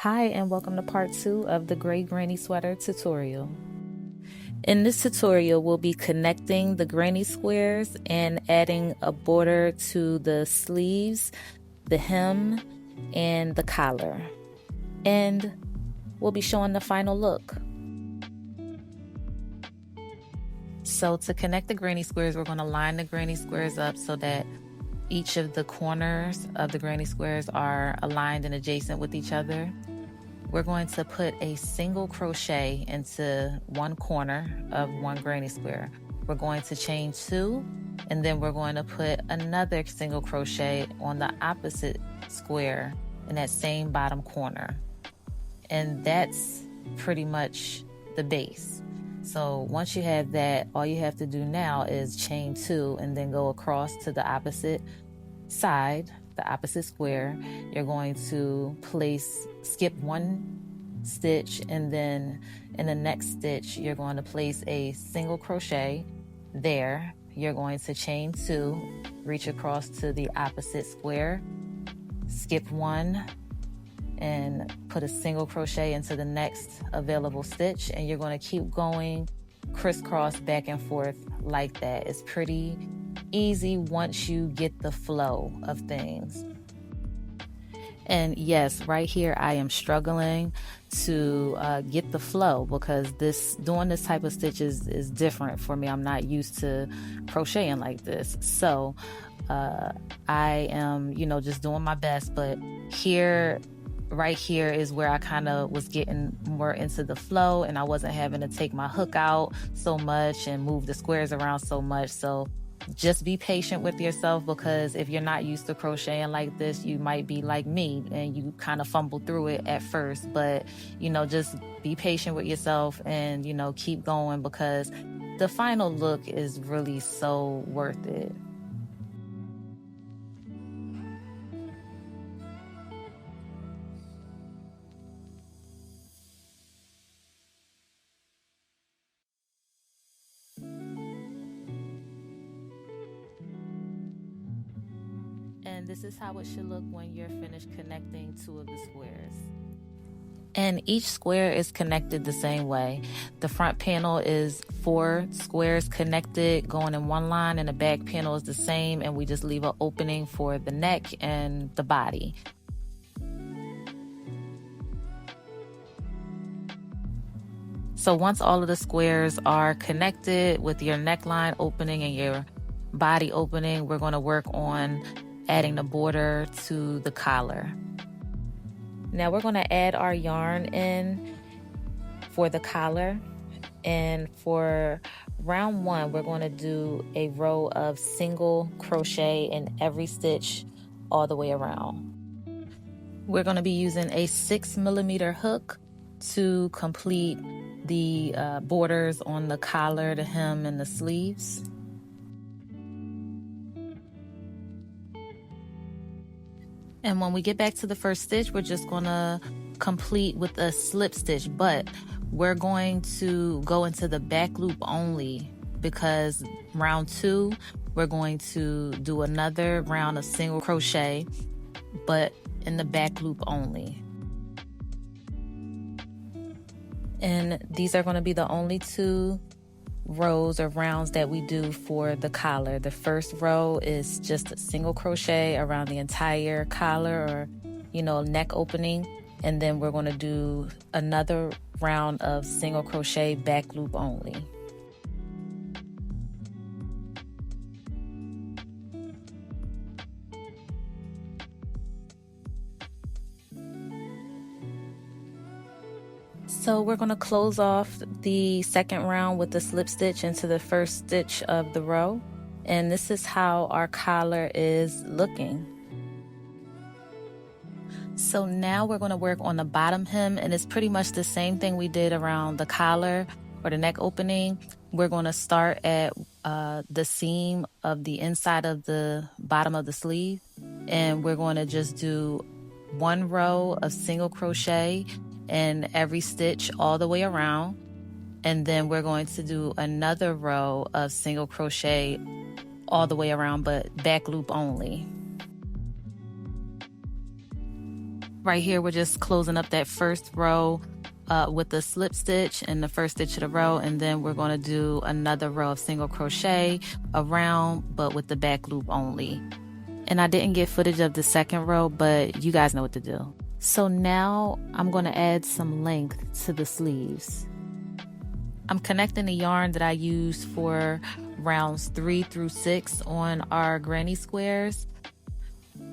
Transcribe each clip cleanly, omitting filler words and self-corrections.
Hi and welcome to part 2 of the Gray Granny Sweater tutorial. In this tutorial, we'll be connecting the granny squares and adding a border to the sleeves, the hem, and the collar. And we'll be showing the final look. So to connect the granny squares, we're going to line the granny squares up so that each of the corners of the granny squares are aligned and adjacent with each other. We're going to put a single crochet into one corner of one granny square. We're going to chain 2, and then we're going to put another single crochet on the opposite square in that same bottom corner. And that's pretty much the base. So once you have that, all you have to do now is chain 2 and then go across to the opposite side, the opposite square. You're going to skip one stitch, and then in the next stitch you're going to place a single crochet there. You're going to chain 2, reach across to the opposite square, skip one, and put a single crochet into the next available stitch, and you're going to keep going crisscross back and forth like that. It's pretty easy once you get the flow of things. And yes, right here I am struggling to get the flow because doing this type of stitches is different for me. I'm not used to crocheting like this, so I am just doing my best. But right here is where I kind of was getting more into the flow, and I wasn't having to take my hook out so much and move the squares around so much. So just be patient with yourself, because if you're not used to crocheting like this, you might be like me and you kind of fumble through it at first. But just be patient with yourself and keep going, because the final look is really so worth it. And this is how it should look when you're finished connecting 2 of the squares. And each square is connected the same way. The front panel is 4 squares connected going in one line, and the back panel is the same, and we just leave an opening for the neck and the body. So once all of the squares are connected with your neckline opening and your body opening, we're going to work on adding the border to the collar. Now we're going to add our yarn in for the collar, and for round 1 we're going to do a row of single crochet in every stitch all the way around. We're going to be using a 6mm hook to complete the borders on the collar, the hem, and the sleeves. And when we get back to the first stitch, we're just going to complete with a slip stitch, but we're going to go into the back loop only, because round 2 we're going to do another round of single crochet, but in the back loop only. And these are going to be the only 2 rows or rounds that we do for the collar. The first row is just a single crochet around the entire collar, or neck opening, and then we're going to do another round of single crochet back loop only. So we're going to close off the second round with the slip stitch into the first stitch of the row. And this is how our collar is looking. So now we're going to work on the bottom hem, and it's pretty much the same thing we did around the collar or the neck opening. We're going to start at the seam of the inside of the bottom of the sleeve, and we're going to just do 1 row of single crochet in every stitch all the way around, and then we're going to do another row of single crochet all the way around, but back loop only. Right here, we're just closing up that first row with the slip stitch in the first stitch of the row, and then we're going to do another row of single crochet around, but with the back loop only. And I didn't get footage of the second row, but you guys know what to do. So now I'm going to add some length to the sleeves. I'm connecting the yarn that I used for rounds 3 through 6 on our granny squares.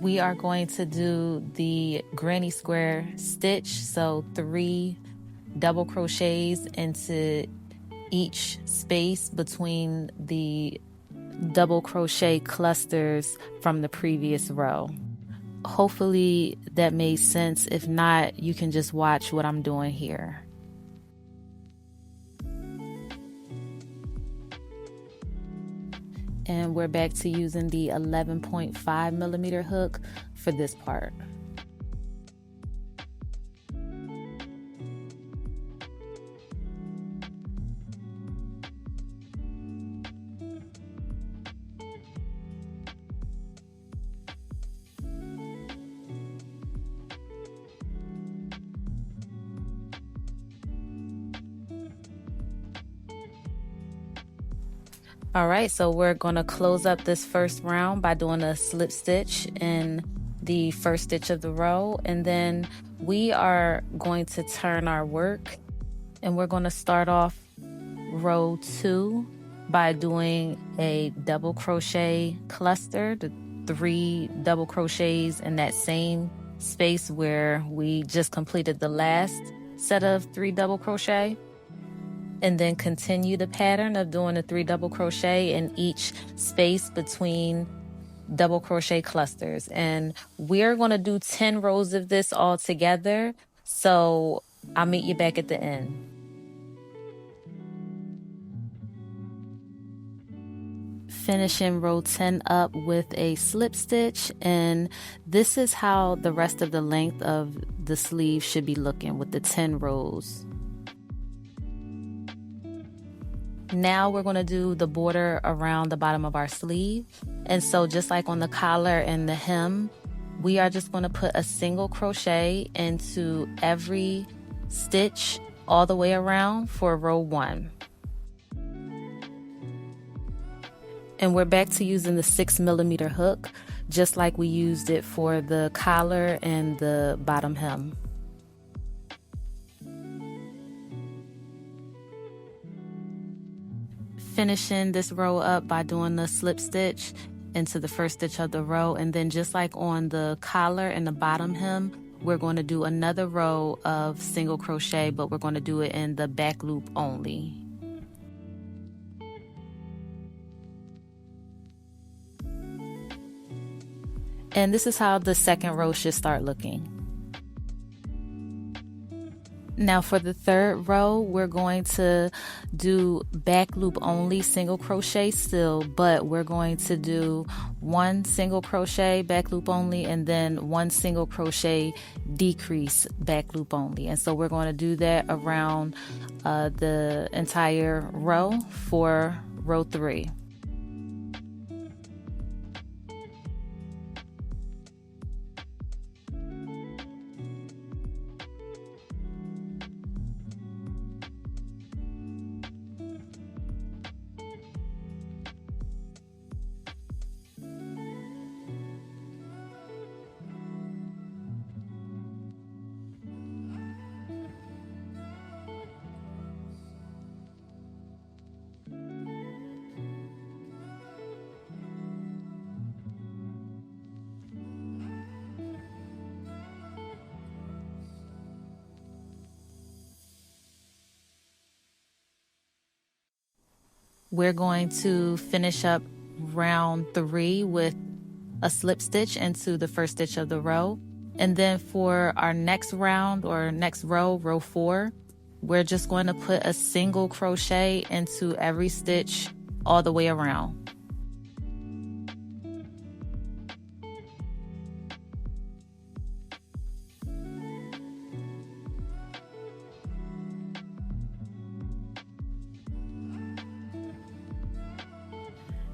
We are going to do the granny square stitch, so 3 double crochets into each space between the double crochet clusters from the previous row. Hopefully that made sense. If not, you can just watch what I'm doing here. And we're back to using the 11.5 millimeter hook for this part. All right, so we're going to close up this first round by doing a slip stitch in the first stitch of the row, and then we are going to turn our work, and we're going to start off row 2 by doing a double crochet cluster, the 3 double crochets in that same space where we just completed the last set of 3 double crochet. And then continue the pattern of doing the 3 double crochet in each space between double crochet clusters. And we're going to do 10 rows of this all together, so I'll meet you back at the end. Finishing row 10 up with a slip stitch, and this is how the rest of the length of the sleeve should be looking with the 10 rows. Now we're going to do the border around the bottom of our sleeve. And so just like on the collar and the hem, we are just going to put a single crochet into every stitch all the way around for row 1. And we're back to using the 6 millimeter hook, just like we used it for the collar and the bottom hem. Finishing this row up by doing the slip stitch into the first stitch of the row, and then just like on the collar and the bottom hem, we're going to do another row of single crochet, but we're going to do it in the back loop only. And this is how the second row should start looking. Now for the third row, we're going to do back loop only single crochet still, but we're going to do 1 single crochet back loop only, and then 1 single crochet decrease back loop only. And so we're going to do that around the entire row for row 3. We're going to finish up round 3 with a slip stitch into the first stitch of the row. And then for our next round or next row, row 4, we're just going to put a single crochet into every stitch all the way around.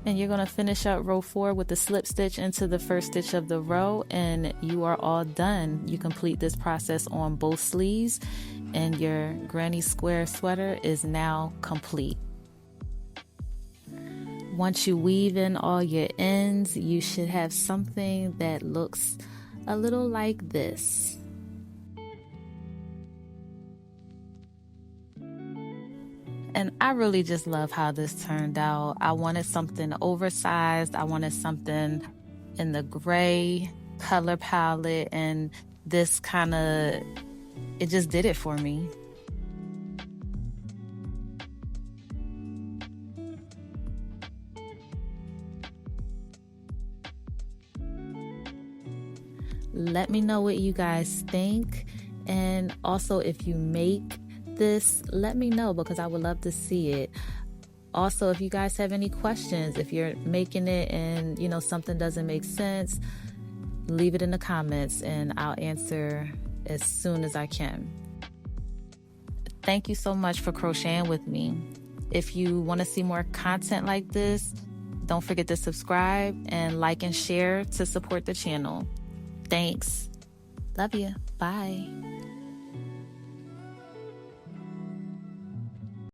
And you're going to finish up row 4 with the slip stitch into the first stitch of the row, and you are all done. You complete this process on both sleeves and your granny square sweater is now complete. Once you weave in all your ends, you should have something that looks a little like this. And I really just love how this turned out. I wanted something oversized. I wanted something in the gray color palette, and this it just did it for me. Let me know what you guys think, and also if you make this, let me know because I would love to see it. Also, if you guys have any questions, if you're making it and something doesn't make sense, leave it in the comments and I'll answer as soon as I can. Thank you so much for crocheting with me. If you want to see more content like this, don't forget to subscribe and like and share to support the channel. Thanks. Love you. Bye.